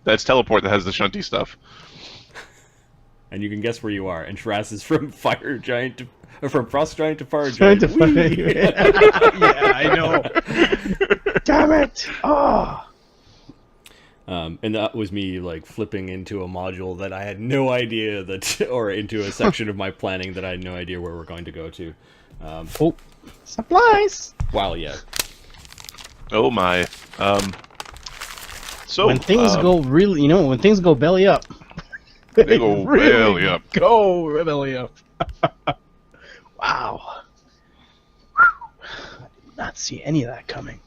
That's teleport that has the shunty stuff. And you can guess where you are. And Shiraz is from fire giant to, or from frost giant to fire Trying giant. to find you. Yeah, I know. Damn it! Oh. And that was me like flipping into a module that I had no idea that, or into a section of my planning that I had no idea where we're going to go to. Oh, supplies. Wow, yeah. Oh my. So When things go really, when things go belly up, they go belly up. Go belly up. Wow. I did not see any of that coming.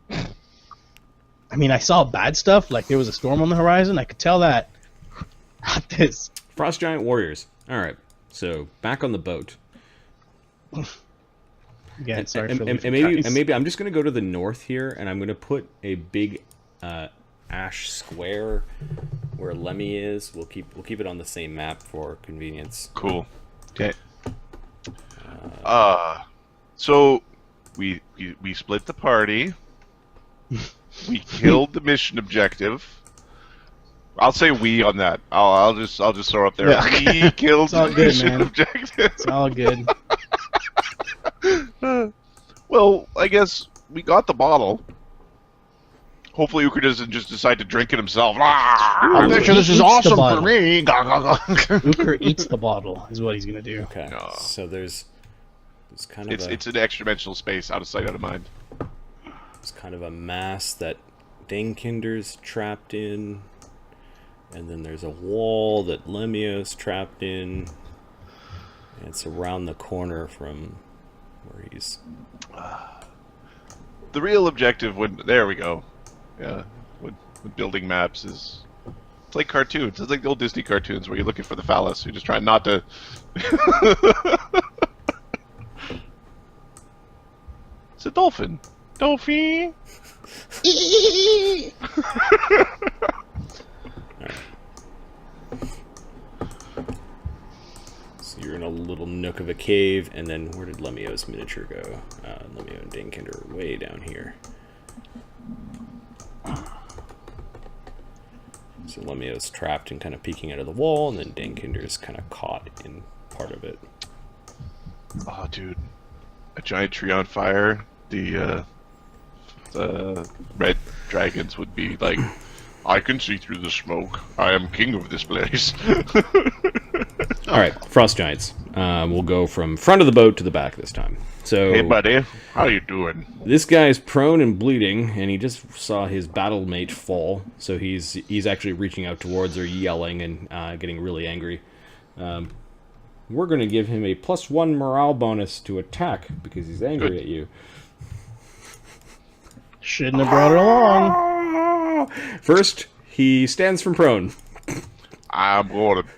I mean, I saw bad stuff, like there was a storm on the horizon. I could tell that. Not this. Frost giant warriors. All right. So back on the boat. Again, sorry and, for and, the and maybe I'm just going to go to the north here, and I'm going to put a big ash square where Lemmy is. We'll keep it on the same map for convenience. Cool. Okay. So we split the party. We killed the mission objective. I'll say we on that. I'll just throw up there. Yeah. We killed the all good, mission man. objective. It's all good. Well, I guess we got the bottle. Hopefully Ukher doesn't just decide to drink it himself. I'm Ukher sure this is awesome for me. Uker eats the bottle, is what he's gonna do. Okay. No. So there's kind of It's an extra dimensional space, out of sight, out of mind. it's kind of a mass that Danekinder's trapped in, and then there's a wall that Lemmy-O's trapped in. And it's around the corner from where he's. The real objective there we go. Yeah, with building maps is it's like cartoons. It's like the old Disney cartoons where you're looking for the phallus. You're just trying not to. It's a dolphin. Dolphin. So you're in a little nook of a cave, and then where did Lemmy-O's miniature go? Lemmy-O and Danekinder are way down here. So Lemmy-O's trapped and kind of peeking out of the wall, and then Danekinder's kind of caught in part of it. Oh, dude, a giant tree on fire. The red dragons would be like, I can see through the smoke. I am king of this place. All right, frost giants. We'll go from front of the boat to the back this time. So, Hey, buddy, how you doing? this guy's prone and bleeding, and he just saw his battle mate fall. So he's actually reaching out towards her, yelling and getting really angry. We're going to give him a +1 morale bonus to attack because he's angry Good. at you. Shouldn't have brought it along. First, he stands from prone. I'm going to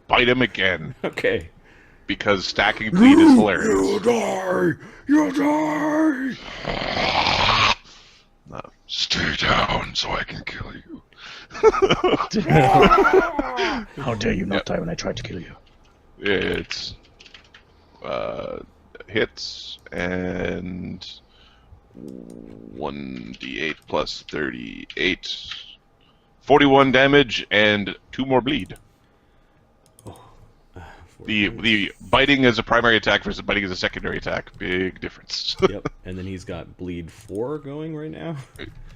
bite him again Okay. because stacking bleed is hilarious. You die! You die! No. Stay down so I can kill you. How dare you not die when I tried to kill you? It's hits and 1d8 plus 38. 41 damage and 2 more bleed. The biting as a primary attack versus biting as a secondary attack. Big difference. Yep. And then he's got bleed 4 going right now.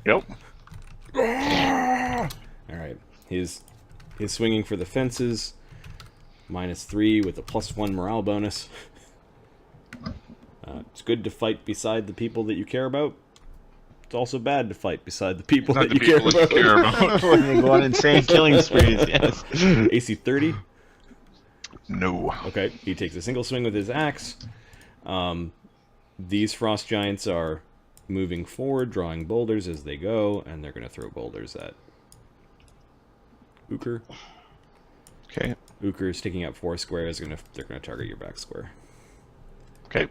Yep. All right. He's swinging for the fences. -3 with a +1 morale bonus. It's good to fight beside the people that you care about. It's also bad to fight beside the people Not that the you people care that you about. care about. When they go on insane killing sprees, yes. AC 30. No. Okay, he takes a single swing with his axe. These frost giants are moving forward, drawing boulders as they go, and they're going to throw boulders at Ukher. Okay. Ukher sticking up 4 squares. They're going to target your back square. Okay.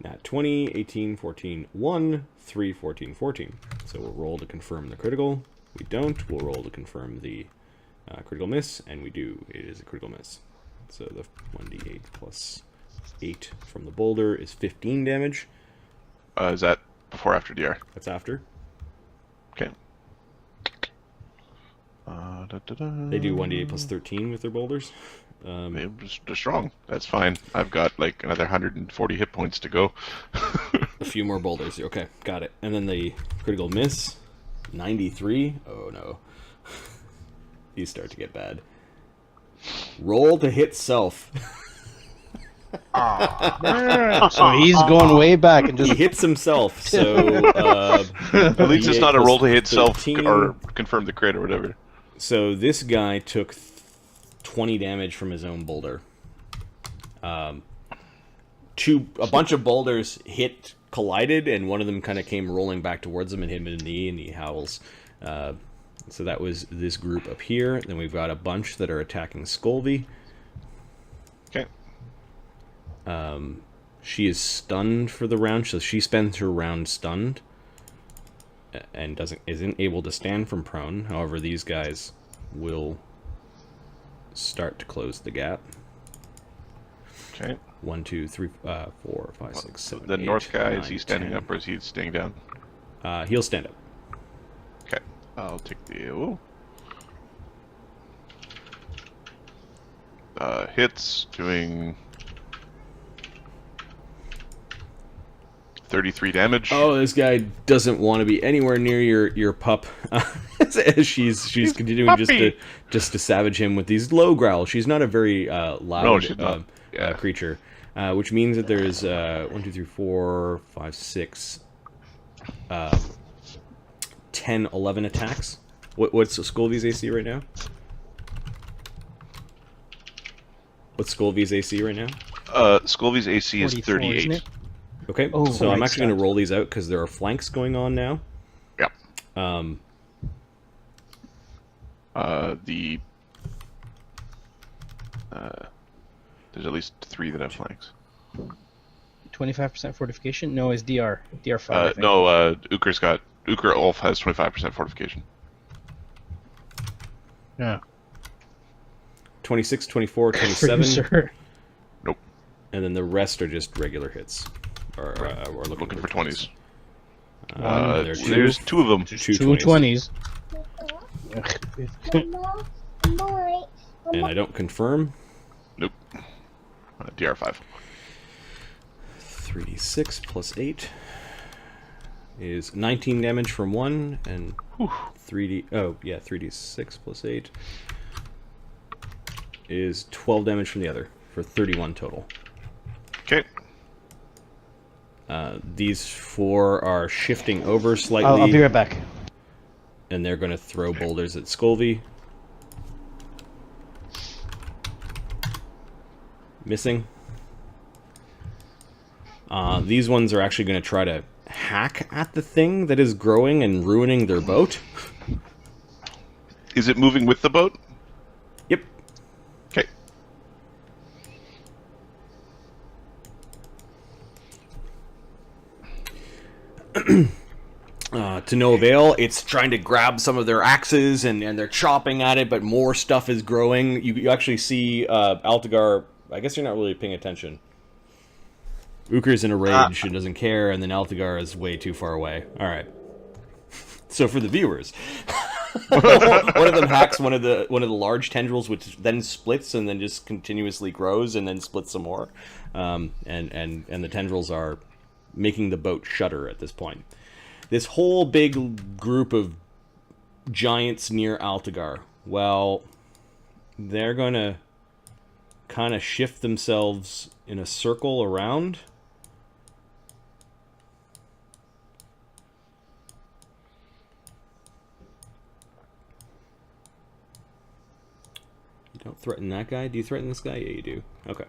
Nat 20, 18, 14, 1, 3, 14, 14. So we'll roll to confirm the critical. We don't. We'll roll to confirm the critical miss, and we do. It is a critical miss. So the 1d8 plus 8 from the boulder is 15 damage. Is that before or after DR? That's after. Okay. They do 1d8 plus 13 with their boulders. They're strong. That's fine. I've got like another 140 hit points to go. A few more boulders. Okay, got it. And then the critical miss, 93. Oh no. These start to get bad. Roll to hit self. So he's going way back and He just hits himself, so... At least it's not a roll to hit self 13. or confirm the crit or whatever. So this guy took 20 damage from his own boulder. A bunch of boulders collided, and one of them kind of came rolling back towards him and hit him in the knee, and he howls. So that was this group up here. Then we've got a bunch that are attacking Skolvy. Okay. She is stunned for the round, so she spends her round stunned and isn't able to stand from prone. However, these guys will start to close the gap. Okay. 1, 2, 3, 4, 5, 6, 7. The 8, north guy, 9, is he standing 10. up or is he staying down? He'll stand up. Okay. I'll take the... Ooh. Hits, doing 33 damage. Oh, this guy doesn't want to be anywhere near your pup. As she's continuing just to savage him with these low growls. She's not a very loud she's not. creature, which means that there's 1, 2, 3, 4, 5, 6, 10, 11 attacks. What's Skolvy's AC right now? What's Skolvy's AC right now? Skolvy's AC is 44, isn't 38. it? Okay, Oh, so I'm right actually going to side. roll these out because there are flanks going on now. Yep. There's at least 3 that have flanks. 25% fortification. No, it's DR 5. I think. No, Ukher Ulf has 25% fortification. Yeah. 26, 24, For you, 27, sir. Nope. and then the rest are just regular hits. Or we're Looking for 20s. There's There's 2 of them. two 220s. And I don't confirm. Nope. DR5. 3d6 plus 8 is 19 damage from one, and 3d6 plus 8 is 12 damage from the other, for 31 total. Okay. These 4 are shifting over slightly, I'll be right back. and they're going to throw boulders at Skolvy. Missing. These ones are actually going to try to hack at the thing that is growing and ruining their boat. Is it moving with the boat? Yep. Okay. To no avail. It's trying to grab some of their axes, and they're chopping at it, but more stuff is growing. You actually see Altagar. I guess you're not really paying attention. Ukher's in a rage and doesn't care, and then Altagar is way too far away. All right. So for the viewers, one of them hacks one of the large tendrils, which then splits and then just continuously grows and then splits some more, and the tendrils are making the boat shudder at this point. This whole big group of giants near Altagar, well, they're gonna kind of shift themselves in a circle around. You don't threaten that guy? Do you threaten this guy? Yeah, you do. Okay.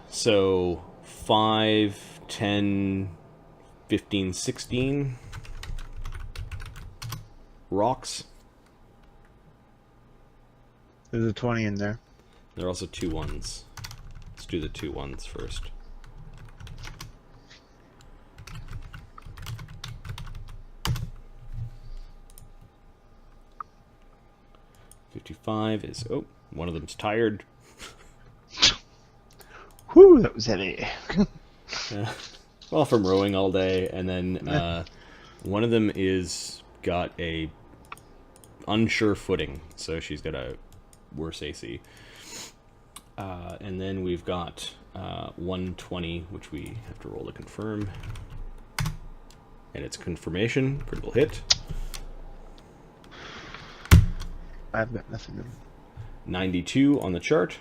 So 5, 10, 15, 16 rocks. There's a 20 in there. There are also 2 ones. Let's do the 2 ones first. $55 is... Oh, one of them's tired. Whew, that was heavy. Well, from rowing all day, and then one of them is got a unsure footing, so she's got a worse AC. And then we've got 120, which we have to roll to confirm. And it's confirmation, critical hit. I've got nothing. 92 on the chart.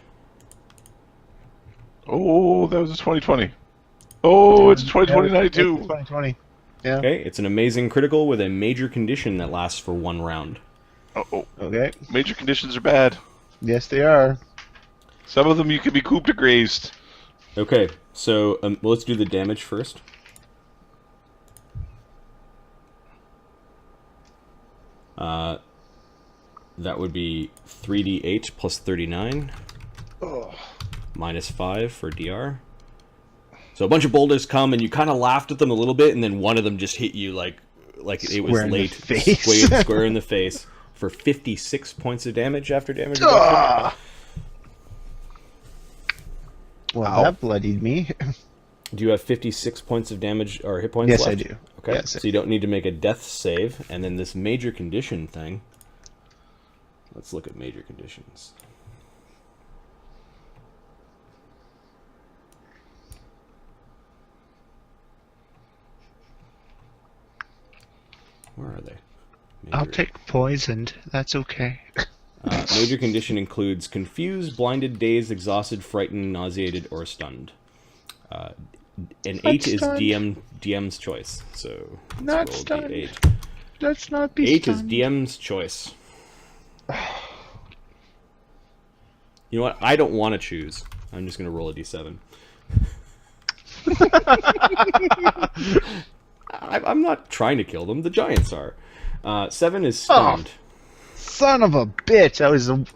Oh, that was a 2020. Oh, it's a 2020 92. 2020. Yeah. Okay, it's an amazing critical with a major condition that lasts for 1 round. Oh, Okay. major conditions are bad. Yes, they are. Some of them you could be cooped or grazed. Okay, so well, let's do the damage first. That would be 3d8 plus 39. Minus 5 for DR. So a bunch of boulders come, and you kind of laughed at them a little bit, and then one of them just hit you like it was Square in the late. face. Square in the face for 56 points of damage after damage reduction. Well, Ow. that bloodied me. Do you have 56 points of damage or hit points Yes, left? I do. Okay, Yes, so you don't need to make a death save, and then this major condition thing. Let's look at major conditions. Where are they? I'll Major- take poisoned. That's okay. Major condition includes confused, blinded, dazed, exhausted, frightened, nauseated, or stunned. And 8 is stunned. DM's choice. So let's Not roll stunned. D8. Let's not be 8 is stunned. DM's choice. You know what? I don't want to choose. I'm just going to roll a D7. I'm not trying to kill them. The giants are. 7 is stunned. Son of a bitch!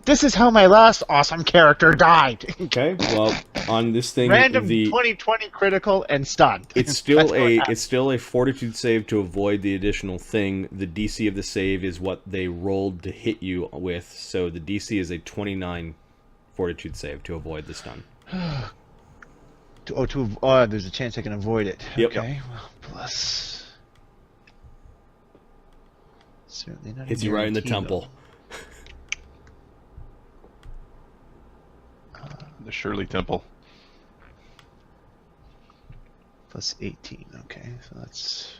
This is how my last awesome character died. Okay. Well, on this thing, Random the 2020 critical and stunned. it's still That's what it's still a fortitude save to avoid the additional thing. The DC of the save is what they rolled to hit you with. So the DC is a 29 fortitude save to avoid the stun. There's a chance I can avoid it. Yep. Okay. Well, plus. Certainly not. a Hits you right in the guarantee, temple. The Shirley Temple. though. Plus 18. Okay, so that's.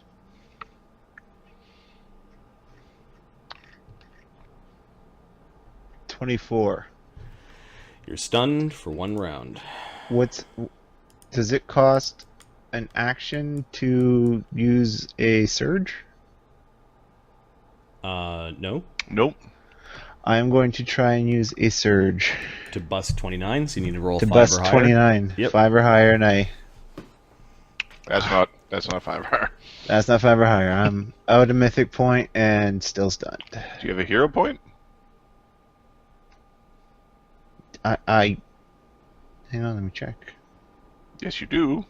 $24. You're stunned for 1 round. Does it cost an action to use a surge? No. Nope. I am going to try and use a surge To bust 29, so you need to roll to 5 bust or higher. 29. Yep. 5 or higher, and That's not 5 hour. that's not 5 or higher. I'm out of mythic point and still stunned. Do you have a hero point? I hang on, let me check. Yes, you do.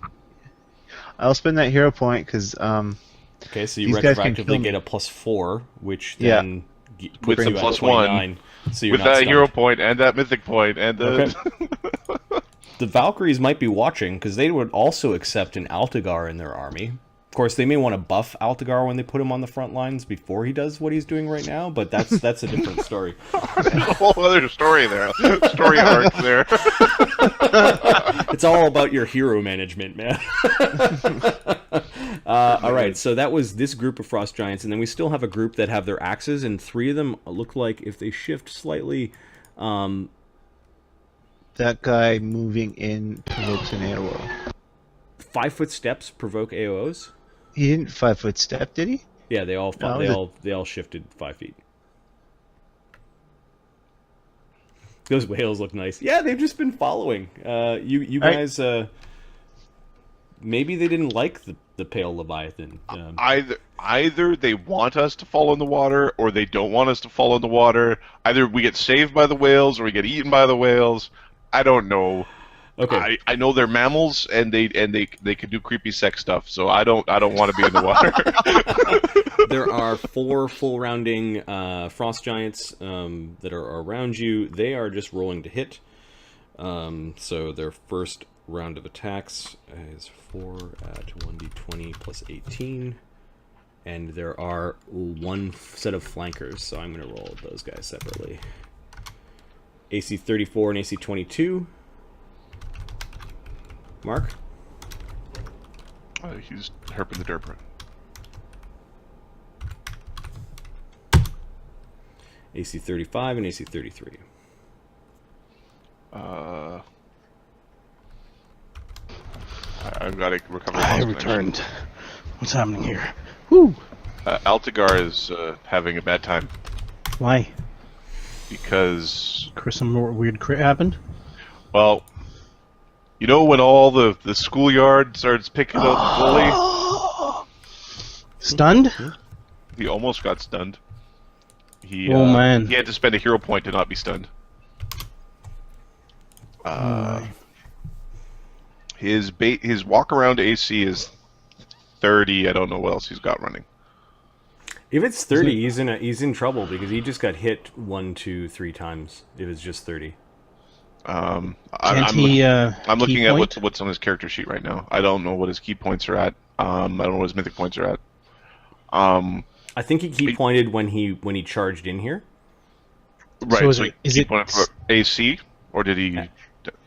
I'll spend that hero point because Okay, so you These guys can retroactively kill get me. a +4, which Yeah. then With puts the you at +1, 29. So you're With not that stunned. hero point and that mythic point and the Okay. The Valkyries might be watching, because they would also accept an Altagar in their army. Of course, they may want to buff Altagar when they put him on the front lines before he does what he's doing right now, but that's a different story. There's a whole other story there. Story arc there. It's all about your hero management, man. All right, so that was this group of Frost Giants, and then we still have a group that have their axes, and 3 of them look like if they shift slightly... that guy moving in provokes an AOO. 5-foot steps provoke AOs. He didn't 5-foot step, did he? Yeah, they all No, they all shifted 5 feet. Those whales look nice. Yeah, they've just been following. You All right. guys. Maybe they didn't like the pale leviathan. Either they want us to fall in the water or they don't want us to fall in the water. Either we get saved by the whales or we get eaten by the whales. I don't know. Okay. I know they're mammals and they can do creepy sex stuff. So I don't want to be in the water. There are 4 full rounding frost giants that are around you. They are just rolling to hit. So their first round of attacks is 4 at 1d20 plus 18. And there are one set of flankers, so I'm going to roll those guys separately. AC 34 and AC 22. Mark? He's herping the derp. AC 35 and AC 33. I've got to recover. I returned. What's happening here? Whoo! Altagar is having a bad time Why? because, Chris, some more weird crit happened? well, you know when all the schoolyard starts picking up the bully? Stunned? He almost got stunned. He, Oh, man. He had to spend a hero point to not be stunned. His walk around AC is 30. I don't know what else he's got running. If it's 30, he's in trouble because he just got hit 1, 2, 3 times. If it's just 30. I'm key looking at point? what's on his character sheet right now. I don't know what his key points are at. I don't know what his mythic points are at. I think he key pointed when he charged in here. Right. So So is he it pointed for AC, or did he?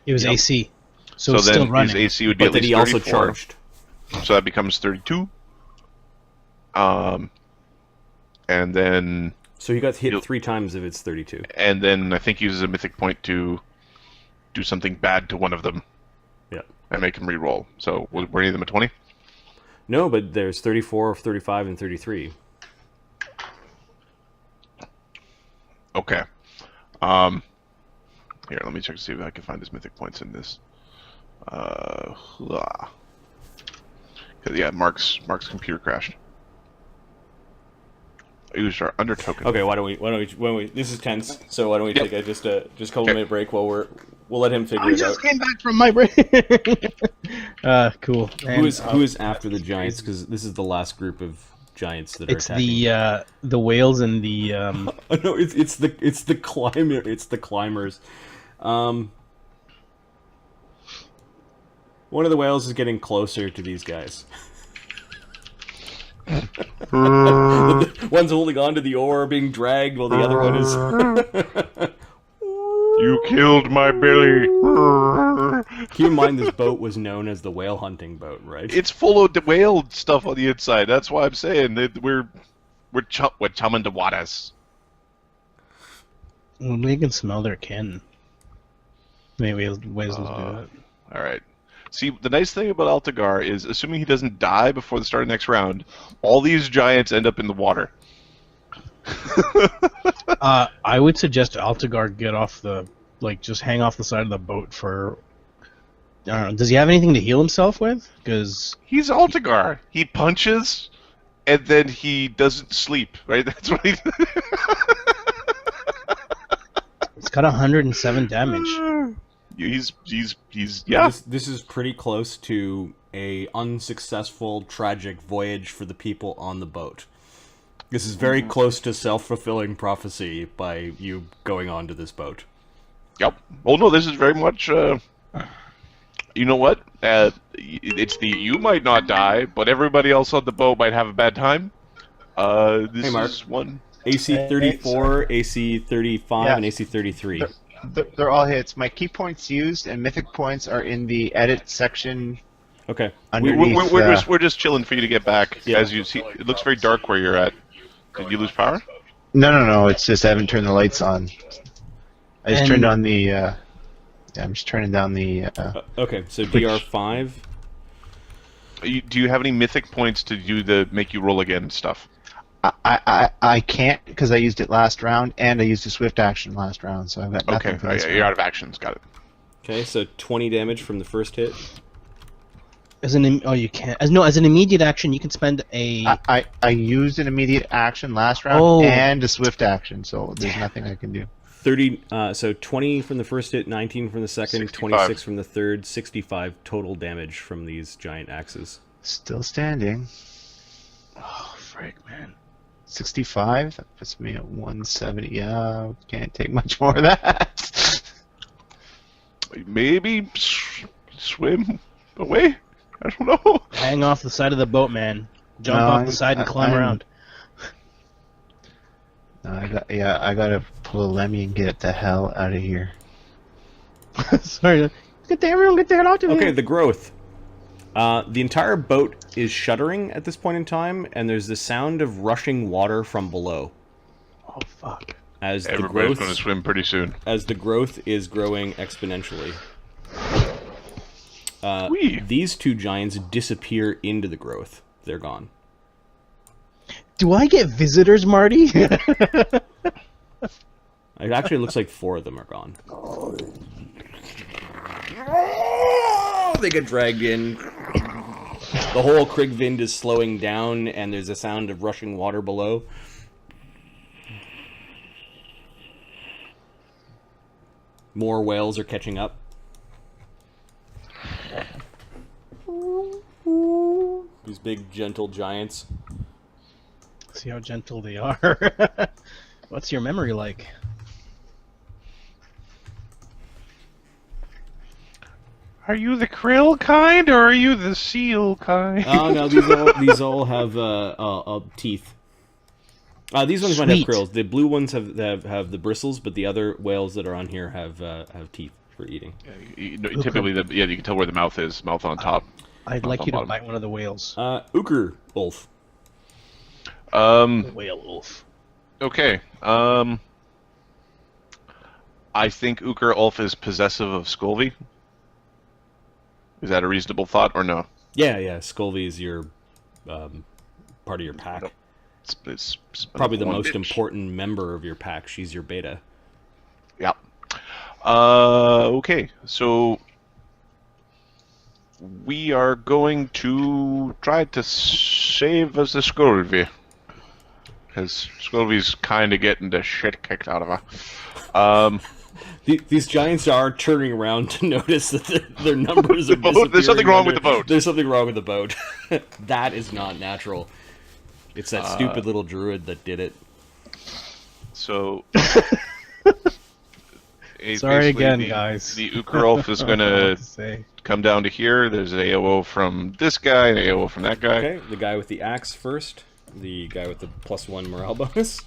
It was Yep. AC. So So it's then still running. his AC would be But at then least he also 34. charged. So that becomes 32. And then So he got hit You'll- 3 times if it's 32. I think he uses a mythic point to do something bad to one of them Yeah. and make him re-roll. So were any of them at 20? No, but there's 34, 35, and 33. Okay. Here, let me check to see if I can find his mythic points in this. Yeah, Mark's computer crashed. I used our under token. Okay, why don't we? This is tense. So why don't we take a just couple minute break while we'll let him figure I it just out. came back from my break. Cool. Who is after the giants? Because this is the last group of giants that are It's attacking. the whales and the Oh, no, it's the climbers. One of the whales is getting closer to these guys. One's holding on to the oar, being dragged, while the other one is. You killed my belly. Keep in mind, this boat was known as the whale hunting boat, right? It's full of whale stuff on the inside. That's why I'm saying that we're chumming the waters. Well, we can smell their kin. Maybe whales will do it. All right. See, the nice thing about Altagar is, assuming he doesn't die before the start of the next round, all these giants end up in the water. I would suggest Altagar get off just hang off the side of the boat for. I don't know. Does he have anything to heal himself with? Because He's Altagar. He punches, and then he doesn't sleep. Right? That's what he. it's got 107 damage. He's yeah. This is pretty close to a unsuccessful, tragic voyage for the people on the boat. This is very close to self-fulfilling prophecy by you going onto this boat. Yep. Well, no, this is very much. You know what? It's you might not die, but everybody else on the boat might have a bad time. This Hey, Mark. is one. AC 34, AC 35, Yeah. and AC 33. They're all hits. My key points used and mythic points are in the edit section Okay. underneath. We're just chilling for you to get back. Yeah. As you see, it looks very dark where you're at. Did you lose power? No. It's just I haven't turned the lights on. I just And- turned on the. Yeah, I'm just turning down the. Okay, so DR5. Do you have any mythic points to do the make you roll again stuff? I can't because I used it last round and I used a swift action last round, so I've got nothing Okay, for this you're round. out of actions. Got it. Okay, so 20 damage from the first hit. As an you can't. As an immediate action, you can spend a. I used an immediate action last round Oh. and a swift action, so there's nothing I can do. 30. So 20 from the first hit, 19 from the second, 65. 26 from the third, 65 total damage from these giant axes. Still standing. Oh, frick, man. 65. That puts me at 170. Yeah, can't take much more of that. Maybe swim away? I don't know. Hang off the side of the boat, man. Jump No, off the side and climb around. No, I gotta pull a Lemmy and get the hell out of here. Sorry. Everyone get the hell out of here. Okay, the growth. The entire boat is shuddering at this point in time, and there's the sound of rushing water from below. Oh, fuck. As the Everybody's growth, going to swim pretty soon. as the growth is growing exponentially. Whee! These two giants disappear into the growth. They're gone. Do I get visitors, Marty? It actually looks like 4 of them are gone. They get dragged in. The whole Krigvind is slowing down, and there's a sound of rushing water below. More whales are catching up. These big, gentle giants. See how gentle they are. What's your memory like? Are you the krill kind or are you the seal kind? Oh no, these all have teeth. These ones might have Sweet. krills. The blue ones have the bristles, but the other whales that are on here have teeth for eating. Typically, you can tell where the mouth is. Mouth on top. I'd Mouth like on you to bottom. bite one of the whales. Ukher Ulf. Whale wolf. Okay. I think Ukher Ulf is possessive of Skolvi. Is that a reasonable thought or no? Yeah. Skolvi is your part of your pack. It's Probably the one most bitch. important member of your pack. She's your beta. Yeah. Okay, so we are going to try to save us the Skolvi. Because Skolvi's kind of getting the shit kicked out of her. These giants are turning around to notice that their numbers are disappearing. There's something wrong with the boat. There's something wrong with the boat. That is not natural. It's that stupid little druid that did it. So... Sorry again, the, guys. The Ukher Ulf is going to say. come down to here. There's an AOO from this guy, an AOO from that guy. Okay, the guy with the axe first. The guy with the +1 morale bonus.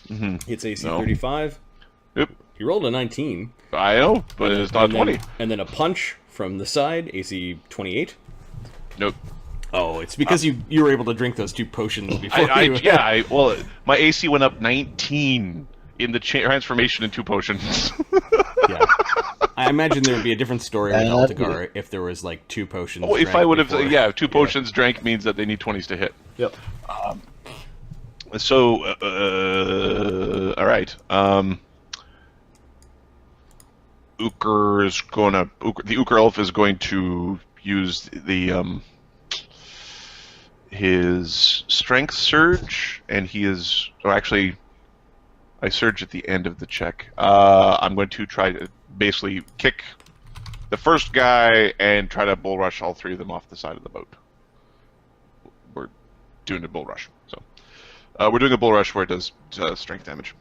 It's AC No. 35. Yep. He rolled a 19. I know, but it's not and then, 20. And then a punch from the side, AC 28. Nope. Oh, it's because you were able to drink those 2 potions before. Well, my AC went up 19 in the transformation in 2 potions. Yeah. I imagine there would be a different story with Altagar if there was like 2 potions. Oh, if drank I would have, before. 2 potions drank means that they need 20s to hit. Yep. So, all right. The Ukher Elf is going to use the his strength surge, and he is. Oh, actually, I surge at the end of the check. I'm going to try to basically kick the first guy and try to bull rush all 3 of them off the side of the boat. We're doing a bull rush, so we're doing a bull rush where it does strength damage.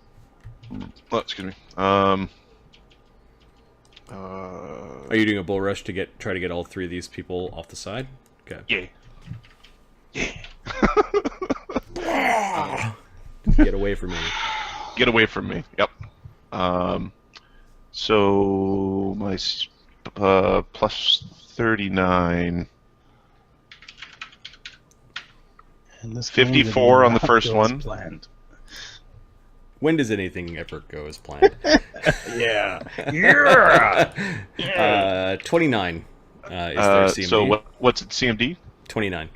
Oh, excuse me. Are you doing a bull rush to try to get all 3 of these people off the side? Okay. Yeah. Get away from me. Get away from me. Yep. So my plus 39. And this 54 on the first one. Planned. When does anything ever go as planned? Yeah. 29 is their CMD. So what's it, CMD? 29.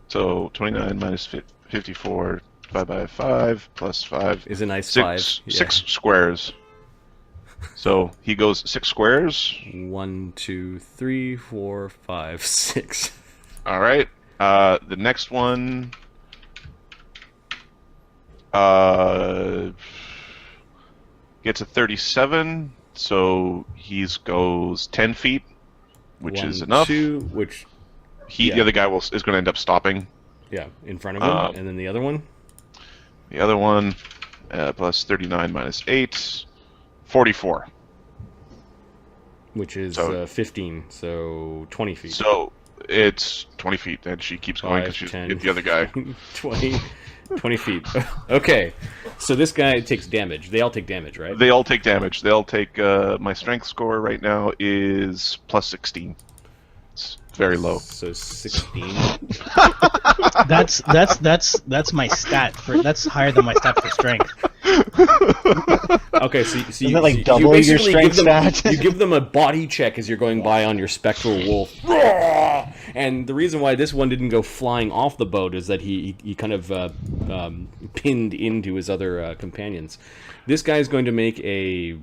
So 29 minus 54 divided by 5 plus 5 Is a nice 6, 5. Yeah. 6 squares. So he goes 6 squares. 1, 2, 3, 4, 5, 6. All right. The next one gets a 37, so he goes 10 feet, which 1, is enough. 2, which The other guy is going to end up stopping. in front of him, and then the other one. The other one plus 39 minus 8, 44. which is So- 15, so 20 feet. So it's 20 feet, and she keeps going because she's 10, hit the other guy. 20 feet. Okay, so this guy takes damage. They all take damage, right? They all take damage. They all take. My strength score right now is plus 16. It's very low. So 16. That's my stat for. That's higher than my stat for strength. Okay, so Isn't it like double your basically strength give them, stat? you give them a body check as you're going by on your spectral wolf. And the reason why this one didn't go flying off the boat is that he kind of pinned into his other companions. This guy is going to make a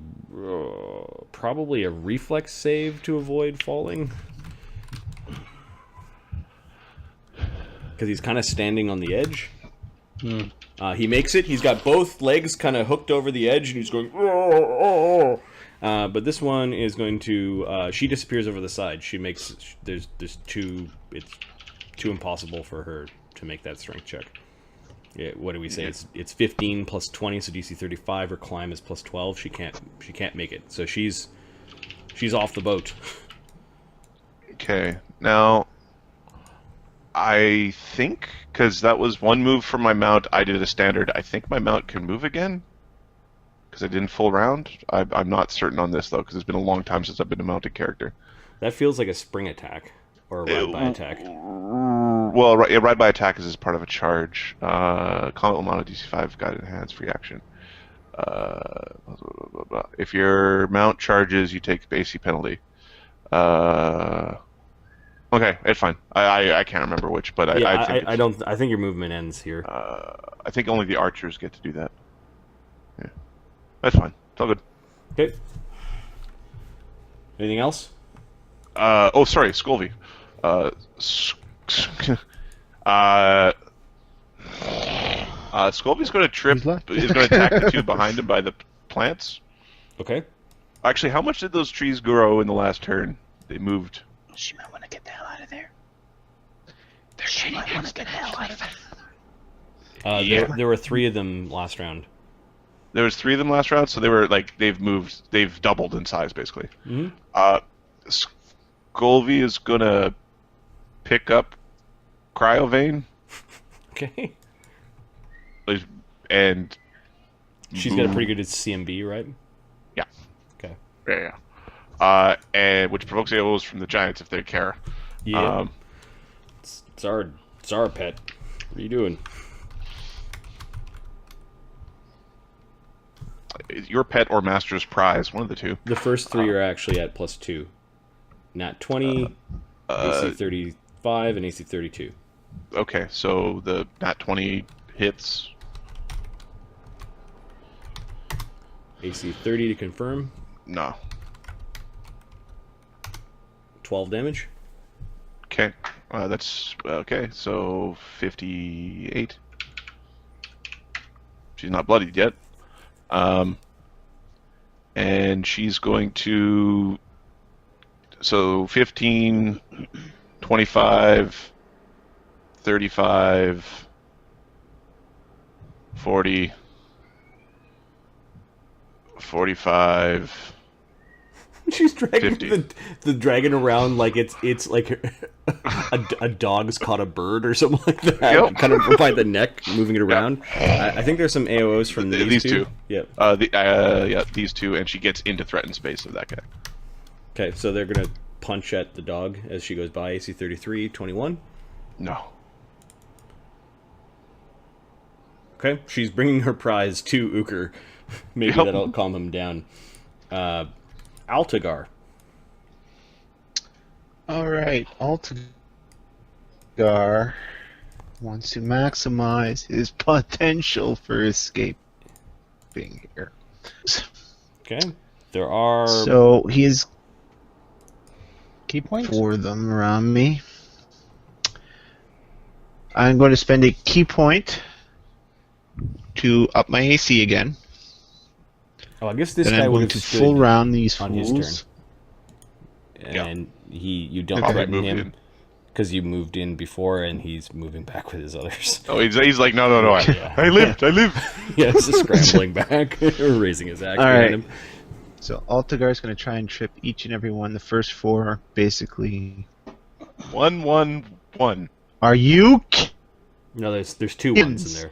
probably a reflex save to avoid falling. Because he's kind of standing on the edge. He makes it. He's got both legs kind of hooked over the edge, and he's going. But this one is going to. She disappears over the side. She makes. There's two. It's too impossible for her to make that strength check. Yeah, what do we say? It's 15 plus 20, so DC 35. Her climb is plus 12. She can't make it. So she's off the boat. Okay, now I think because that was one move from my mount, I did a standard. I think my mount can move again because I didn't full round. I'm not certain on this though because it's been a long time since I've been a mounted character. That feels like a spring attack or a ride by attack. Well, ride by attack is as part of a charge. Combat mono DC 5 guided hands free action. Blah, blah, blah, blah. If your mount charges, you take the AC penalty. Okay, it's fine. I can't remember which, but Yeah, I think I think your movement ends here. I think only the archers get to do that. Yeah, that's fine. It's all good. Okay. Anything else? Oh, sorry, Scolvy. Scolvy's going to trip. Who's left? Is going to attack the two behind him by the plants. Okay. Actually, how much did those trees grow in the last turn? They moved. She might want to get the hell out of there. She might want to get the hell out of there. Yeah. There were 3 of them last round. There was 3 of them last round, so they were like they've doubled in size basically. Mm-hmm. Scolvy is gonna pick up Cryovane Okay. and She's got a pretty good CMB, right? Yeah. Okay. Yeah. And which provokes AOs from the giants if they care. Yeah. It's our pet. What are you doing? Your pet or master's prize, one of the two. The first 3 are actually at +2. Nat 20, AC 35, and AC 32. Okay, so the nat 20 hits. AC 30 to confirm. No. 12 damage. Okay. That's okay. So 58. She's not bloodied yet. And she's going to. So 15, 25, 35, 40, 45. She's dragging 50. the dragon around like it's like a dog's caught a bird or something like that. Yep. Kind of by the neck, moving it around. I think there's some AOs from these two. Yep. Yeah, these two, and she gets into threatened space of that guy. Okay, so they're gonna punch at the dog as she goes by. AC 33, 21. No. Okay, she's bringing her prize to Ukher. Maybe Yep. that'll calm him down. Altagar. Alright, Altagar wants to maximize his potential for escaping here. Okay, there are So he has Key points? 4 of them around me. I'm going to spend a key point to up my AC again. Oh, I guess this Then guy I'm would going have to stood full round these on his fools. and you don't Probably threaten moved him in. because you moved in before, and he's moving back with his others. Oh, he's like, no, I lived. Yeah, it's just scrambling back or raising his axe All behind right. him. So Altagar's going to try and trip each and every one. The first 4, basically. 1, 1, 1. Are you? No, there's 2 ones in there.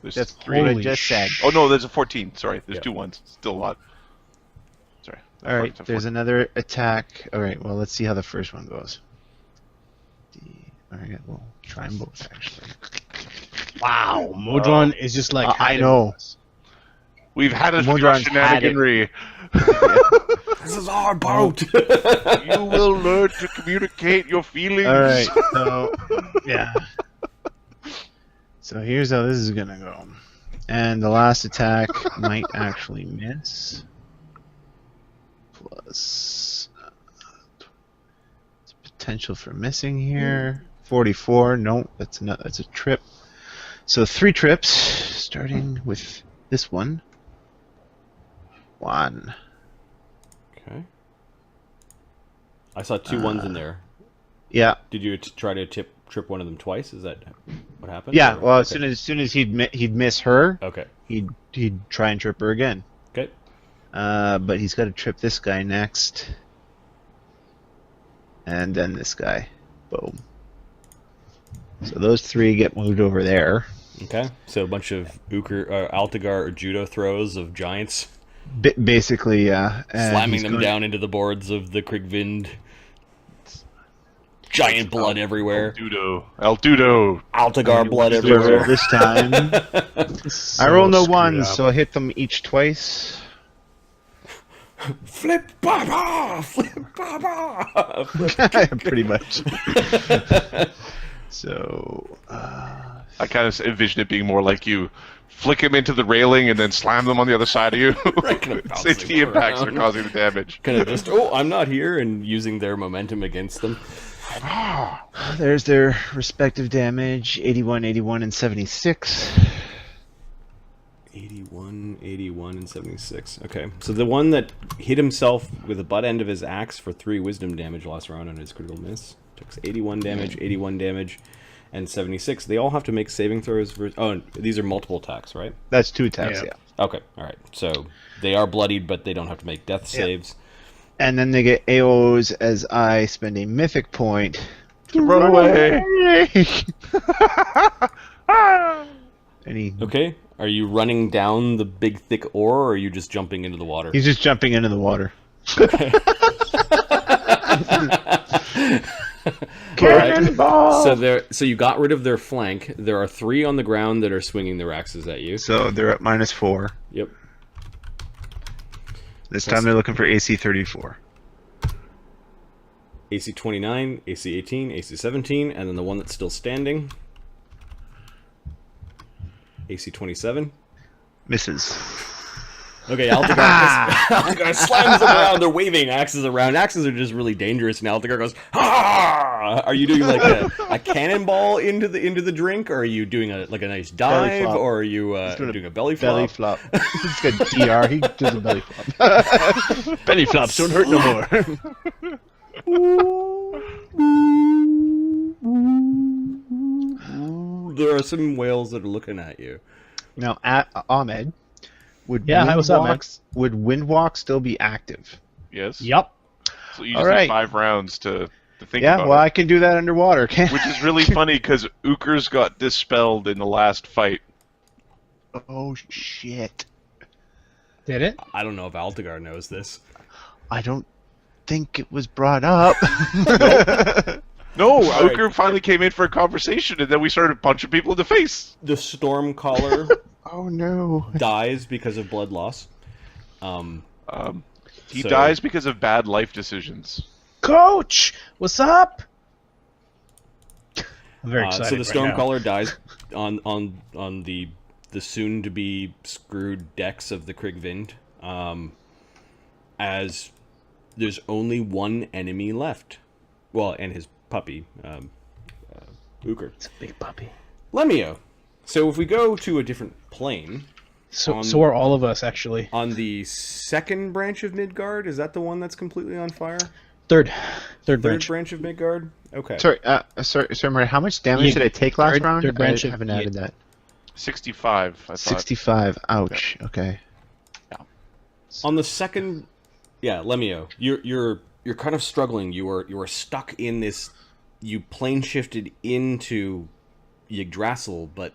There's That's 3. what I Holy just said. Oh no, there's a 14. Sorry, there's Yeah. 2 1s. Still a lot. Sorry. All right, That's a there's 14. another attack. All right, well, let's see how the first one goes. All right, we'll try them both, actually. Wow, Modron is just like. I had it know. with us. We've had a few Modron's had it. shenaniganry. This is our boat. You will learn to communicate your feelings. All right, so yeah. So here's how this is gonna go, and the last attack might actually miss. Plus, potential for missing here. 44. No, that's not. That's a trip. So 3 trips, starting with this one. 1. Okay. I saw 2 ones in there. Yeah. Did you try to trip one of them twice? Is that what happened? Yeah. Or- Well, okay. as soon as he'd miss her, Okay. he'd try and trip her again. Okay. But he's got to trip this guy next, and then this guy. Boom. So those 3 get moved over there. Okay. So a bunch of Ukher, Altagar or judo throws of giants, Basically, yeah. And slamming he's them going- down into the boards of the Krigvind. Giant blood everywhere. El Dudo. Altagar blood So roll everywhere. this time. I roll no 1s, so I hit them each twice. Flip baba! Flip baba! Pretty much. So, I kind of envision it being more like you flick him into the railing and then slam them on the other side of you. Kind of It's the impacts that are around. causing the damage. Kind of just, oh, I'm not here, and using their momentum against them. there's their respective damage: 81, 81, and 76. 81, 81, and 76. Okay, so the one that hit himself with the butt end of his axe for 3 wisdom damage last round on his critical miss took 81 damage, and 76. They all have to make saving throws. Oh, these are multiple attacks, right? That's 2 attacks, Yeah. yeah. Okay, all right. So they are bloodied, but they don't have to make death saves. And then they get AOs as I spend a mythic point To run away. And he, Okay, are you running down the big thick ore, or are you just jumping into the water? he's just jumping into the water. Cannonball! So you got rid of their flank. There are 3 on the ground that are swinging their axes at you. So they're at -4. Yep. This time they're looking for AC 34. AC 29, AC 18, AC 17, and then the one that's still standing. AC 27. Misses. Okay, Altagar slams them around. They're waving axes around. Axes are just really dangerous, and Altagar goes, "Ah!" Are you doing like a cannonball into the drink, or are you doing a nice dive, flop. or are you doing a belly flop? Belly flop. He's got DR. He does a belly flop. Belly flops don't hurt no more. There are some whales that are looking at you. Now, Ahmed, would Yeah, hi, what's up, man? Would Windwalk still be active? Yes. Yup. So you All just right. need 5 rounds to think Yeah, about well, it. I can do that underwater, can't Which is really funny because Ukher's got dispelled in the last fight. Oh, shit. Did it? I don't know if Altagar knows this. I don't think it was brought up. No, Right. Ukher finally came in for a conversation, and then we started punching people in the face. The storm caller Oh, no. dies because of blood loss. He So- dies because of bad life decisions. Coach, what's up? I'm very excited. So the storm right now. caller dies on the soon to be screwed decks of the Krigvind. As there's only one enemy left. Well, and his puppy, Ukher. It's a big puppy. Lemmy-O. So if we go to a different plane, So are all of us, actually. on the second branch of Midgard, is that the one that's completely on fire? Third Third branch. branch of Midgard? Okay. Sorry, Murray, how much damage Yeah, did I take last third- round? third branch I of- haven't yeah. added that. 65, I thought. 65. Ouch. Okay. On the second Yeah, Lemmy-O, you're kind of struggling. You are stuck in this. You plane shifted into Yggdrasil, but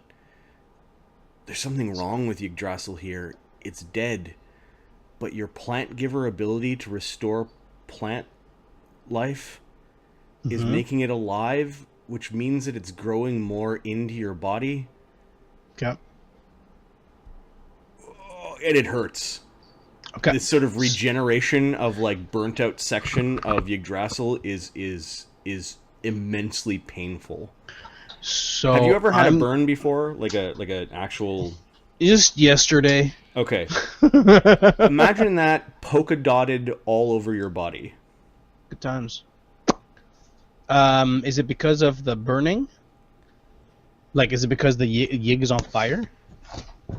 there's something wrong with Yggdrasil here. It's dead, but your plant giver ability to restore plant life is making it alive, which means that it's growing more into your body. Okay. And it hurts. Okay. This sort of regeneration of like burnt out section of Yggdrasil is immensely painful. So have you ever had a burn before? Like an actual just yesterday. Okay. Imagine that polka dotted all over your body. Good times. Is it because of the burning? Like, is it because the Yig is on fire?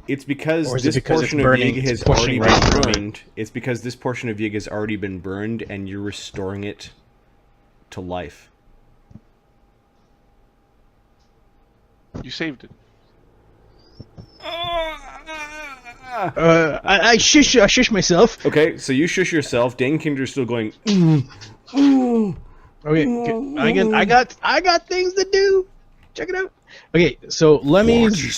It's because Or is this it because portion it's of burning, Yig has it's pushing already right been through it? burned. It's because this portion of Yig has already been burned, and you're restoring it to life. You saved it. I shush myself. Okay, so you shush yourself. Danekinder's still going. Ooh. Okay, I got things to do. Check it out. Okay, so Lemmy's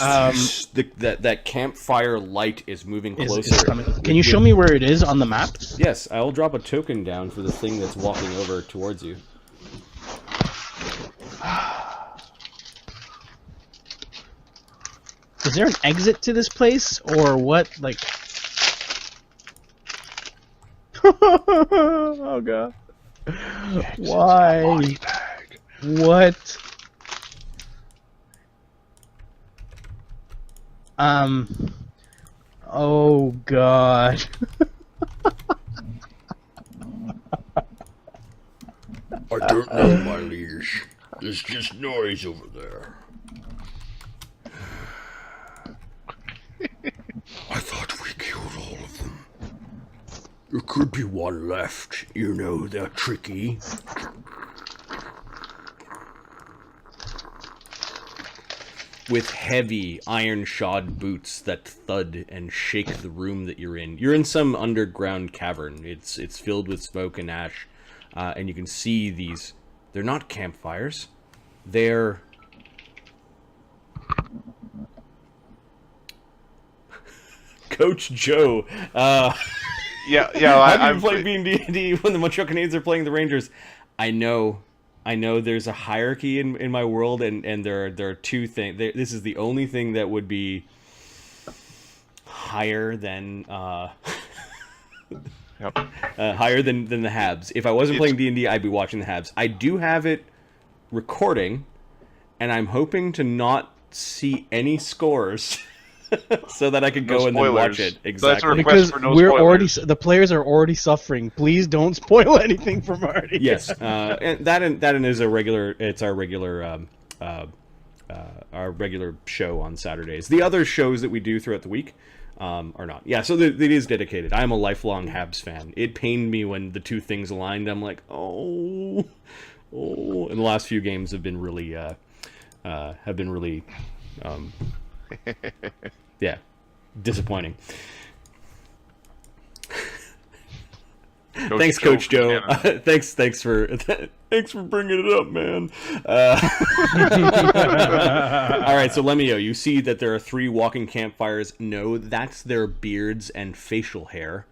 that campfire light is moving is closer. coming. Can you show me where it is on the map? Yes, I'll drop a token down for the thing that's walking over towards you. Is there an exit to this place or what? Like, oh god, why? What? Oh god. I don't know, my liege. There's just noise over there. I thought we killed all of them. There could be one left. You know, they're tricky. With heavy iron-shod boots that thud and shake the room that you're in. You're in some underground cavern. It's filled with smoke and ash, and you can see these. They're not campfires. They're Coach Joe. Yeah. I'm playing D&D when the Montreal Canadiens are playing the Rangers. I know there's a hierarchy in my world, and there are two things. This is the only thing that would be higher than higher than the Habs. If I wasn't playing D&D, I'd be watching the Habs. I do have it recording, and I'm hoping to not see any scores. So that I could go and then watch it. Exactly. So Because for no we're spoilers. the players are already suffering. Please don't spoil anything from Marty. Yes, and that is a regular. It's our regular show on Saturdays. The other shows that we do throughout the week are not. Yeah, so it is dedicated. I am a lifelong Habs fan. It pained me when the two things aligned. I'm like, oh. And the last few games have been really yeah, disappointing. Thanks, Coach Joe. Thanks for bringing it up, man. All right, so Lemmy-O, you see that there are 3 walking campfires. No, that's their beards and facial hair.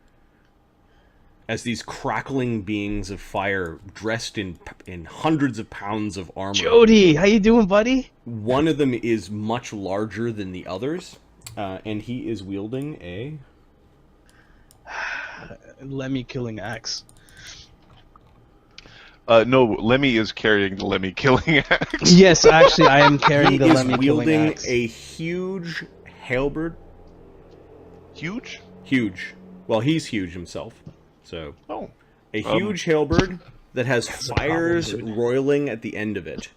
As these crackling beings of fire, dressed in hundreds of pounds of armor. Jody, how you doing, buddy? One of them is much larger than the others, and he is wielding a Lemmy killing axe. No, Lemmy is carrying the Lemmy killing axe. Yes, actually, I am carrying he the is Lemmy killing wielding axe. a huge halberd. Huge? Huge. Well, he's huge himself. So, Oh. a huge halberd that has fires roiling at the end of it.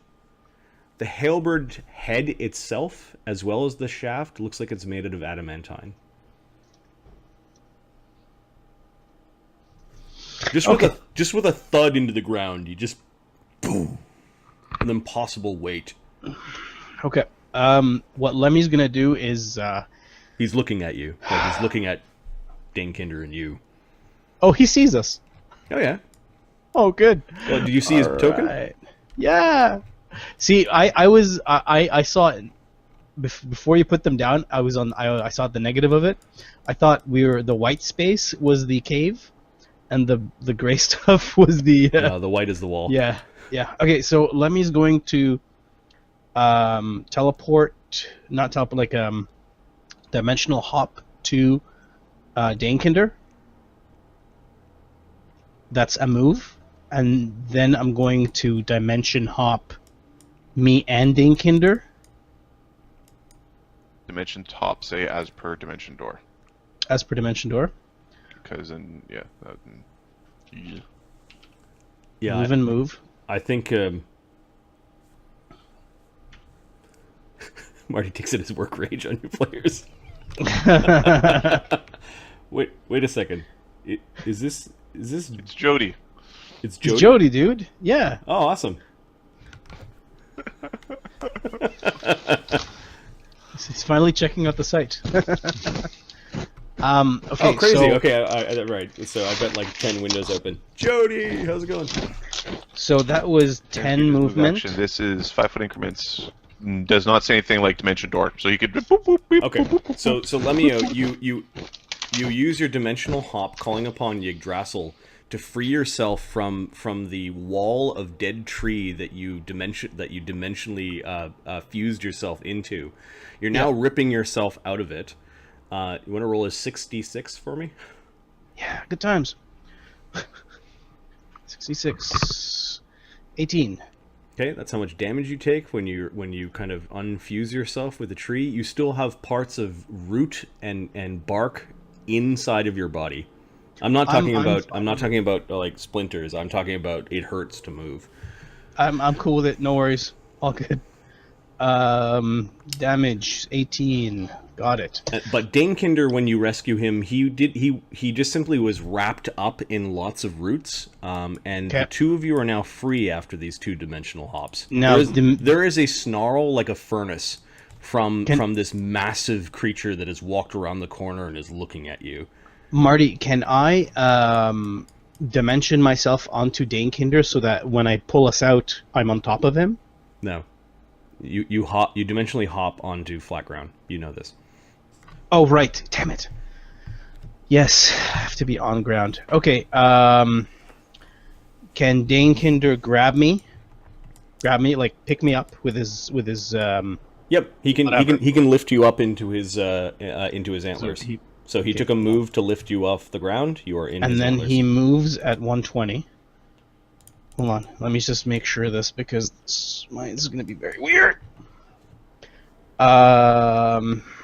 The halberd head itself, as well as the shaft, looks like it's made out of adamantine. Just with a thud into the ground, you just boom, an impossible weight. Okay. What Lemmy's gonna do is He's looking at you, like he's looking at Danekinder and you. Oh, he sees us. Oh yeah. Oh, good. Well, did you see his token? Right. Yeah. See, I saw it before you put them down. I saw the negative of it. I thought the white space was the cave, and the gray stuff was the. The white is the wall. Yeah. Yeah. Okay, so Lemmy's going to dimensional hop to Danekinder. That's a move. And then I'm going to dimension hop me and Danekinder. Dimension top, say as per dimension door. As per dimension door. Because then, yeah. Yeah. Move and move. I think Marty takes it as work rage on your players. Wait a second. Is this? It's Jody. It's Jody. It's Jody, dude. Yeah. Oh, awesome. He's finally checking out the site. Okay. Oh, crazy. So, Okay, I right. So I've got like 10 windows open. Jody, how's it going? So that was 10 movement. Action. This is 5-foot increments. Does not say anything like dimension door, so you could. Boop, boop, beep, Okay. boop, boop. So Lemmy-O, you use your dimensional hop, calling upon Yggdrasil to free yourself from the wall of dead tree that you dimensionally fused yourself into. You're now ripping yourself out of it. You want to roll a 6d6 for me? Yeah, good times. 66. 18. Okay, that's how much damage you take when you kind of unfuse yourself with a tree. You still have parts of root and bark inside of your body. I'm not talking about like splinters. I'm talking about it hurts to move. I'm cool with it. No worries. All good. Damage 18. Got it. But Danekinder, when you rescue him, he just simply was wrapped up in lots of roots, and the two of you are now free after these 2-dimensional hops. Now there is a snarl like a furnace from this massive creature that has walked around the corner and is looking at you. Marty, can I dimension myself onto Danekinder so that when I pull us out, I'm on top of him? No, you dimensionally hop onto flat ground. You know this. Oh, right. Damn it. Yes, I have to be on ground. Okay, can Danekinder grab me? Grab me, like pick me up with his Yep, he can whatever. he can lift you up into his antlers. So he took a move to lift you off the ground. You are in his and then antlers. he moves at 120. Hold on, let me just make sure of this because this is going to be very weird.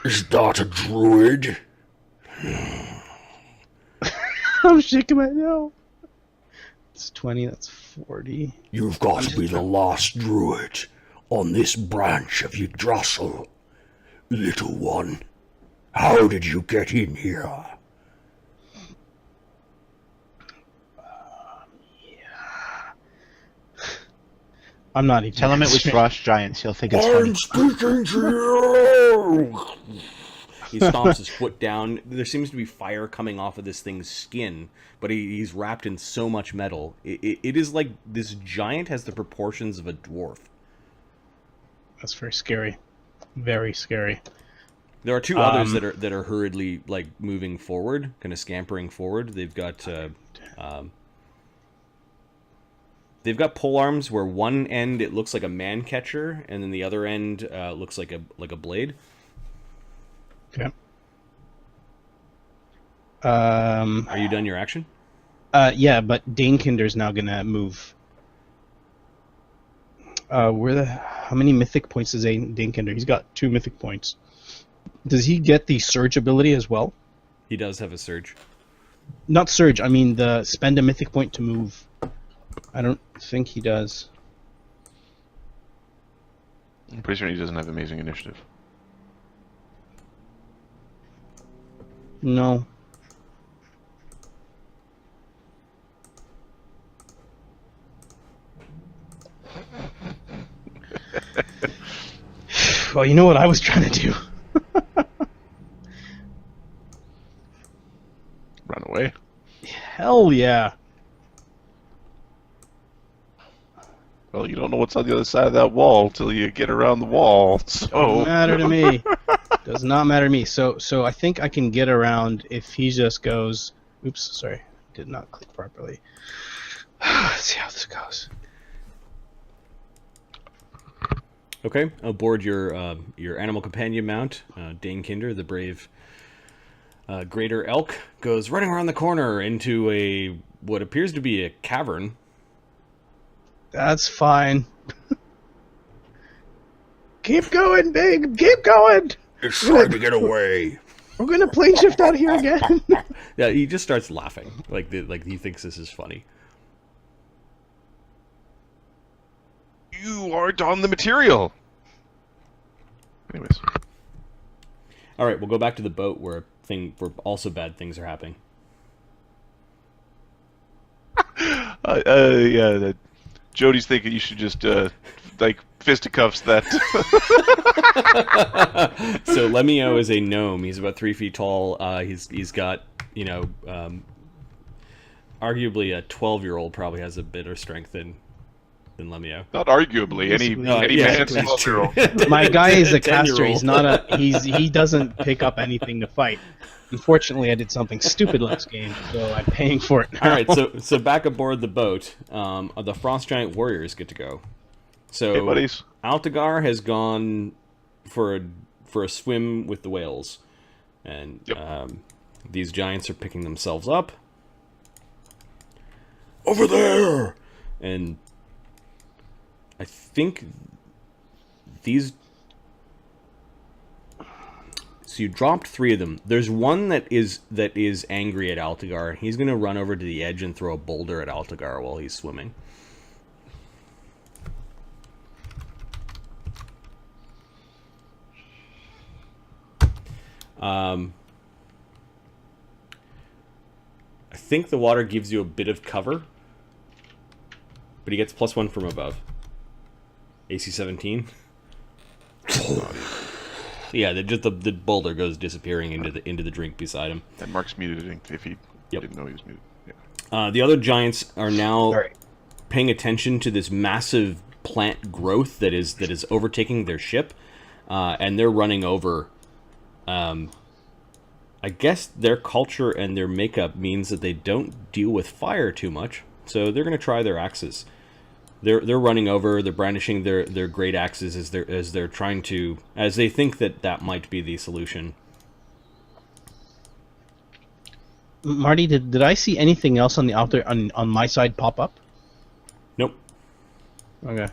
Is that a druid? I'm shaking my head. It's 20, that's 40. You've got to be the last druid on this branch of Yggdrasil. Little one, how did you get in here? I'm not even. Tell him it was frost giants. He'll think it's I'm funny. speaking to you! He stomps his foot down. There seems to be fire coming off of this thing's skin, but he's wrapped in so much metal. It is like this giant has the proportions of a dwarf. That's very scary. Very scary. There are two others that are hurriedly like moving forward, kind of scampering forward. They've got pole arms where one end it looks like a man catcher, and then the other end looks like a blade. Okay. Are you done your action? Yeah, but Danekinder's now gonna move. How many mythic points does Danekinder? He's got 2 mythic points. Does he get the surge ability as well? He does have a surge. Not surge. I mean the spend a mythic point to move. I don't think he does. I'm pretty sure he doesn't have amazing initiative. No. Well, you know what I was trying to do. Run away. Hell yeah. Well, you don't know what's on the other side of that wall until you get around the wall. So Doesn't matter to me. Does not matter to me. So I think I can get around if he just goes. Oops, sorry, did not click properly. Let's see how this goes. Okay, aboard your animal companion mount, Dane Kinder, the brave greater elk, goes running around the corner into what appears to be a cavern. That's fine. Keep going, Big. Keep going. It's time to get away. We're gonna plane shift out of here again. Yeah, he just starts laughing, like he thinks this is funny. you aren't on the material. Anyways. All right, we'll go back to the boat where also bad things are happening. Yeah, Jody's thinking you should just like fisticuffs that. So Lemmy-O is a gnome. He's about 3 feet tall. He's got, arguably a 12-year-old probably has a bit of strength than Lemmy-O. Not arguably any yeah, man's 12-year-old. My guy is a 10-year-old. caster. He's not a. He doesn't pick up anything to fight. Unfortunately, I did something stupid last game, so I'm paying for it now. All right, so back aboard the boat, the Frost Giant Warriors get to go. So Hey, buddies. Altagar has gone for a swim with the whales, and Yep. these giants are picking themselves up. Over there! And I think these... So you dropped 3 of them. There's one that is angry at Altagar. He's going to run over to the edge and throw a boulder at Altagar while he's swimming. I think the water gives you a bit of cover, but he gets +1 from above. AC 17. Yeah, the boulder goes disappearing into the drink beside him. And Mark's muted if he didn't know he was muted. Yeah. The other giants are now Sorry. paying attention to this massive plant growth that is overtaking their ship, and they're running over. I guess their culture and their makeup means that they don't deal with fire too much, so they're going to try their axes. They're running over. They're brandishing their great axes as they're trying to, as they think that might be the solution. Marty, did I see anything else on the outer on my side pop up? Nope. Okay.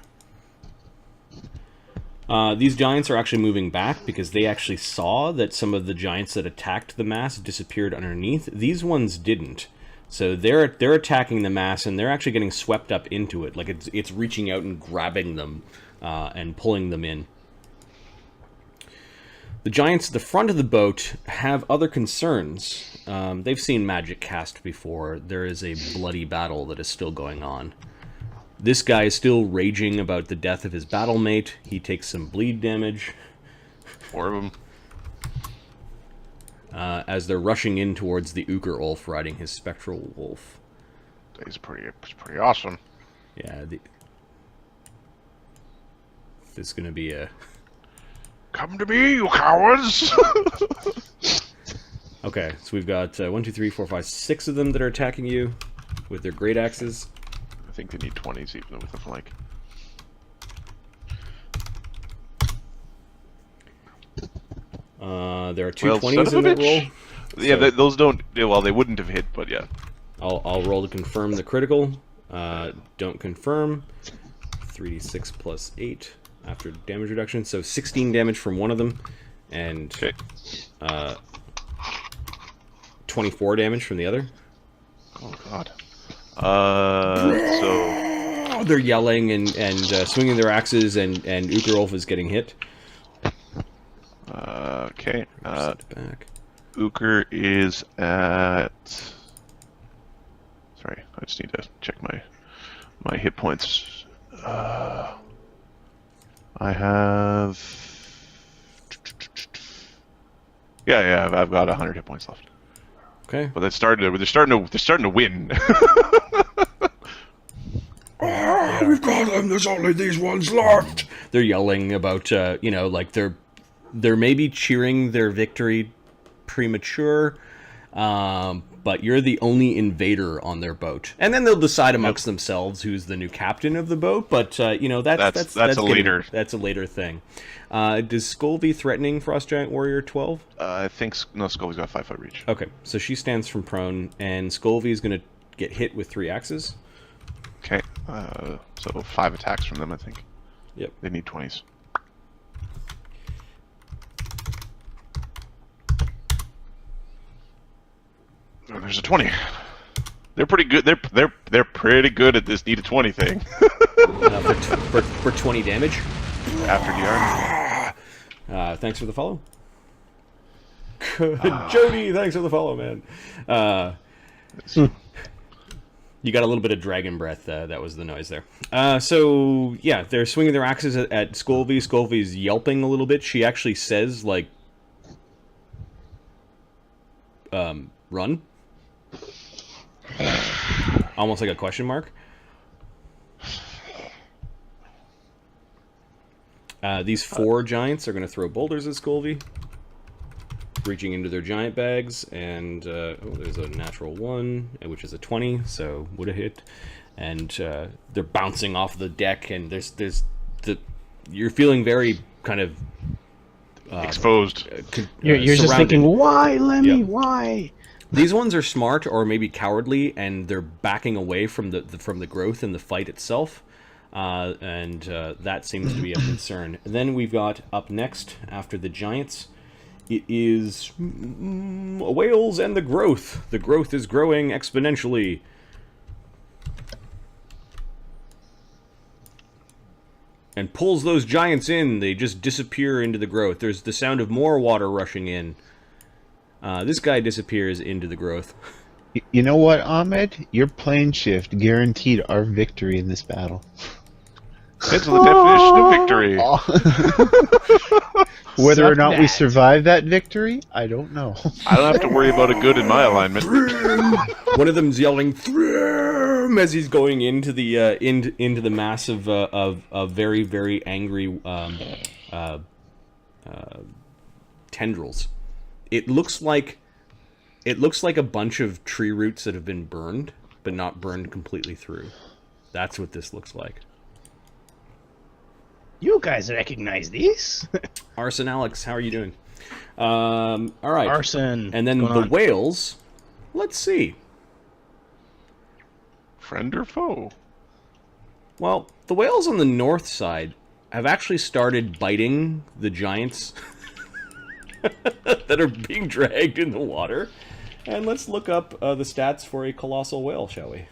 These giants are actually moving back because they actually saw that some of the giants that attacked the mass disappeared underneath. These ones didn't. So they're attacking the mass, and they're actually getting swept up into it. Like it's reaching out and grabbing them and pulling them in. The giants at the front of the boat have other concerns. They've seen magic cast before. There is a bloody battle that is still going on. This guy is still raging about the death of his battle mate. He takes some bleed damage. 4 of them. As they're rushing in towards the Ukher Ulf riding his spectral wolf. It's pretty awesome. Yeah, there's going to be a... Come to me, you cowards! Okay, so we've got 1, 2, 3, 4, 5, 6 of them that are attacking you with their great axes. I think they need 20s even with a flank. There are 2 Well, 20s son in of that a roll. bitch. Yeah, So- those don't... Well, they wouldn't have hit, but yeah. I'll roll to confirm the critical. Don't confirm. 3d6 plus 8 after damage reduction. So 16 damage from one of them, and Okay. 24 damage from the other. Oh, God. So... They're yelling and swinging their axes, and Ukher Ulf is getting hit. Okay. Set it back. Ukher is at... Sorry, I just need to check my hit points. I have... Yeah, I've got 100 hit points left. Okay. But they're starting to win. We've got them. There's only these ones left. They're yelling about, like they're maybe cheering their victory premature, but you're the only invader on their boat. And then they'll decide amongst themselves who's the new captain of the boat, but, that's a later. That's a later thing. Does Skolvie threatening Frost Giant Warrior 12? I think Scully's got 5-foot reach. Okay, so she stands from prone, and Skolvie is going to get hit with 3 axes. Okay, so 5 attacks from them, I think. Yep. They need 20s. Oh, there's a 20. They're pretty good. They're pretty good at this need a 20 thing. For 20 damage. After DR. Thanks for the follow. Jody, thanks for the follow, man. You got a little bit of dragon breath. That was the noise there. So, yeah, they're swinging their axes at Skolvie. Skolvie's yelping a little bit. She actually says, like, run. Almost like a question mark. These 4 giants are going to throw boulders at Skolvie, reaching into their giant bags, and there's a natural 1, which is a 20, so would have hit. And they're bouncing off the deck, and you're feeling very kind of exposed. You're just thinking, why, Lemmy? Yep. Why? These ones are smart or maybe cowardly, and they're backing away from the growth in the fight itself. And that seems to be a concern. Then we've got up next, after the giants, it is whales and the growth. The growth is growing exponentially. And pulls those giants in. They just disappear into the growth. There's the sound of more water rushing in. This guy disappears into the growth. You know what, Ahmed? Your plane shift guaranteed our victory in this battle. Depends on the definition of victory. Whether or not we survive that victory, I don't know. I don't have to worry about a good in my alignment. One of them's yelling "Thrym" as he's going into the into the mass of very, very angry tendrils. It looks like a bunch of tree roots that have been burned, but not burned completely through. That's what this looks like. You guys recognize these? Arson Alex, how are you doing? All right. Arson. And then the whales. Let's see. Friend or foe? Well, the whales on the north side have actually started biting the giants that are being dragged in the water. And let's look up the stats for a colossal whale, shall we?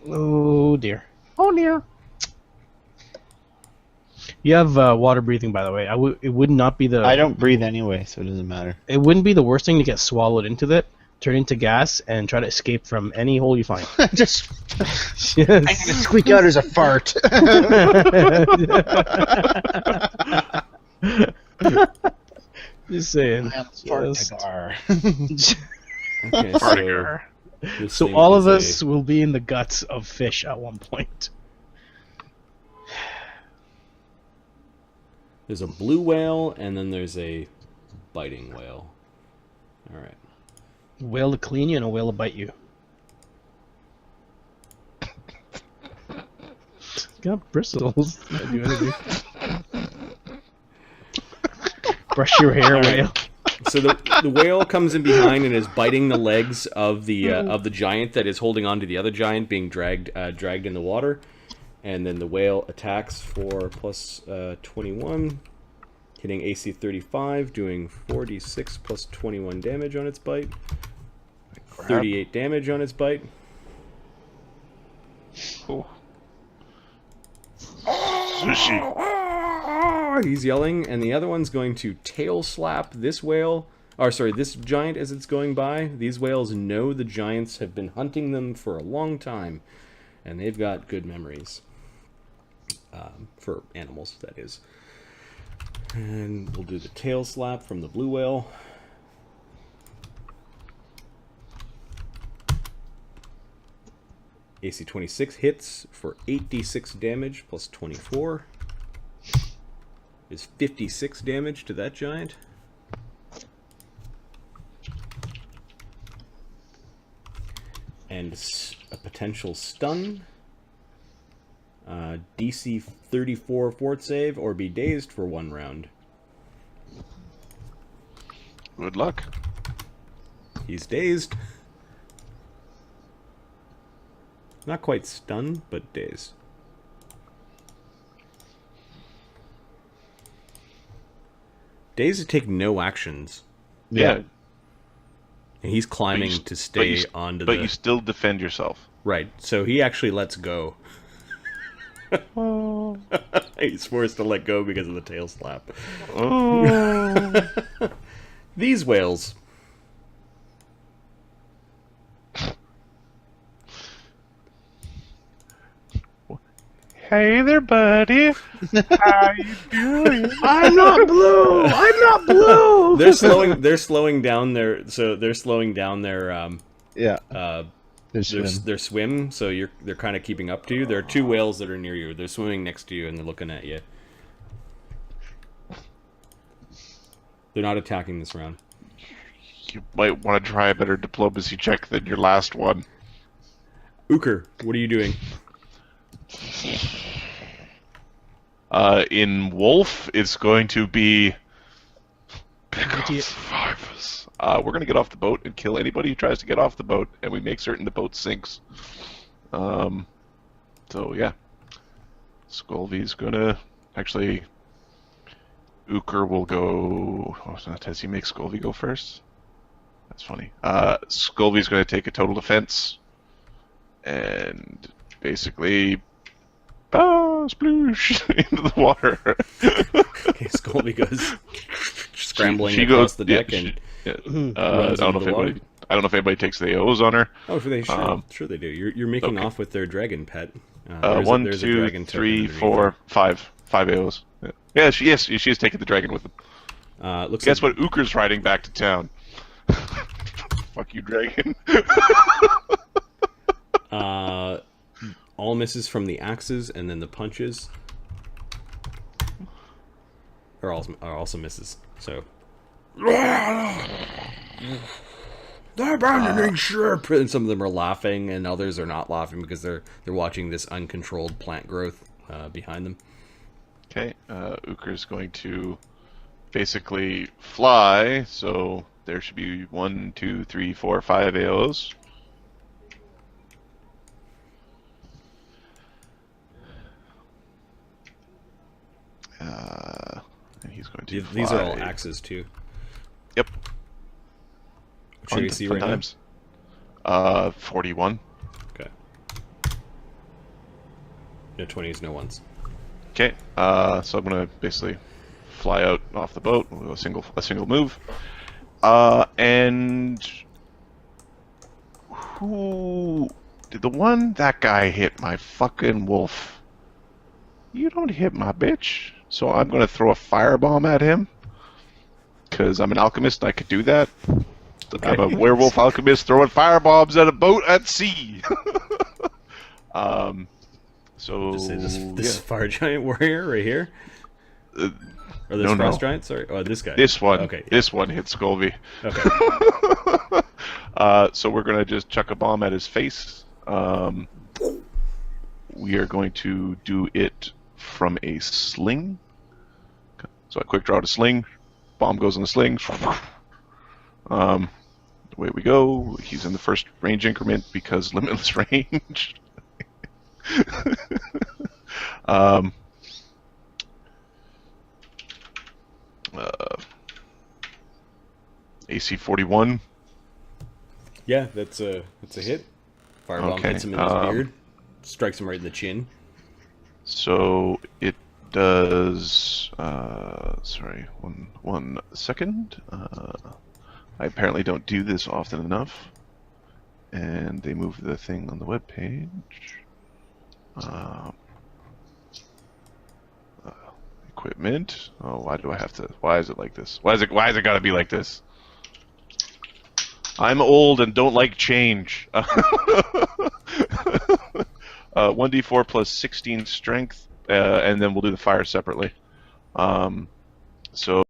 Oh, dear. Oh, dear. You have water breathing, by the way. It would not be the... I don't breathe anyway, so it doesn't matter. It wouldn't be the worst thing to get swallowed into that, turn into gas, and try to escape from any hole you find. Just Yes. I'm gonna squeak out as a fart. Just saying. Fartagar. Okay, Fartigar. this So thing all of is us will be in the guts of fish at one point. There's a blue whale, and then there's a biting whale. All right. A whale to clean you and a whale to bite you. It's got bristles. Can't do anything. Brush your hair, whale. So the whale comes in behind and is biting the legs of the giant that is holding on to the other giant, being dragged in the water. And then the whale attacks for plus 21, hitting AC 35, doing 46 plus 21 damage on its bite. 38 damage on its bite. Cool. Sushi. He's yelling, and the other one's going to tail slap this whale. Or sorry, this giant as it's going by. These whales know the giants have been hunting them for a long time, and they've got good memories. For animals, that is. And we'll do the tail slap from the blue whale. AC 26 hits for 8d6 damage plus 24. Is 56 damage to that giant. And a potential stun. DC 34 fort save or be dazed for 1 round. Good luck. He's dazed. Not quite stunned, but dazed. Dazed take no actions. Yeah. And he's climbing to stay onto the... But you still defend yourself. Right, so he actually lets go. Oh. He's forced to let go because of the tail slap. Oh. These whales. Hey there, buddy. How you doing? I'm not blue. I'm not blue. They're slowing down their Yeah. their swim, so they're kind of keeping up to you. There are 2 whales that are near you. They're swimming next to you and they're looking at you. They're not attacking this round. You might want to try a better diplomacy check than your last one. Ukher, what are you doing? In Wolf, it's going to be... Pick up you- survivors. We're going to get off the boat and kill anybody who tries to get off the boat, and we make certain the boat sinks. So, yeah. Skolvy's going to... Actually, Ukher will go... Oh, does he make Skolvy go first? That's funny. Skolvy's going to take a total defense. And basically... sploosh into the water. Okay, Skolvy goes scrambling she across goes, the deck yeah, and I don't know if anybody takes the AOs on her. oh, sure they do. You're making okay. off with their dragon pet. 1, 2, 3, 4, 5 AOs. Yeah, she is taking the dragon with them. Looks Guess like, what? Ukr's riding back to town. Fuck you, dragon. all misses from the axes, and then the punches are also misses. So The abandoning ship. and some of them are laughing, and others are not laughing because they're watching this uncontrolled plant growth behind them. Okay, Ukr's going to basically fly, so there should be 1, 2, 3, 4, 5 AOs. And he's going to These are all fly. axes too. Yep. Which do you see right times. 41. Okay. No 20s, no ones. Okay, so I'm gonna basically fly out off the boat with a single move. And who did that guy hit my fucking wolf? You don't hit my bitch. So I'm gonna throw a firebomb at him. Cause I'm an alchemist and I could do that. I'm a werewolf alchemist throwing firebombs at a boat at sea. So Just say this yeah. fire giant warrior right here. Or this no, frost no. giant? Sorry. Oh, this guy. This one. Okay. This one hit Skolvy. Okay. So we're gonna just chuck a bomb at his face. We are going to do it from a sling. So I quick draw to sling. Bomb goes in the sling. Away we go. He's in the first range increment because limitless range. AC 41. Yeah, that's a hit. Firebomb Okay, hits him in his beard. Strikes him right in the chin. So it does. Sorry, one second. I apparently don't do this often enough. And they moved the thing on the web page. Equipment. Oh, why do I have to? Why is it like this? Why is it gotta be like this? I'm old and don't like change. 1d4 plus 16 strength, and then we'll do the fire separately. So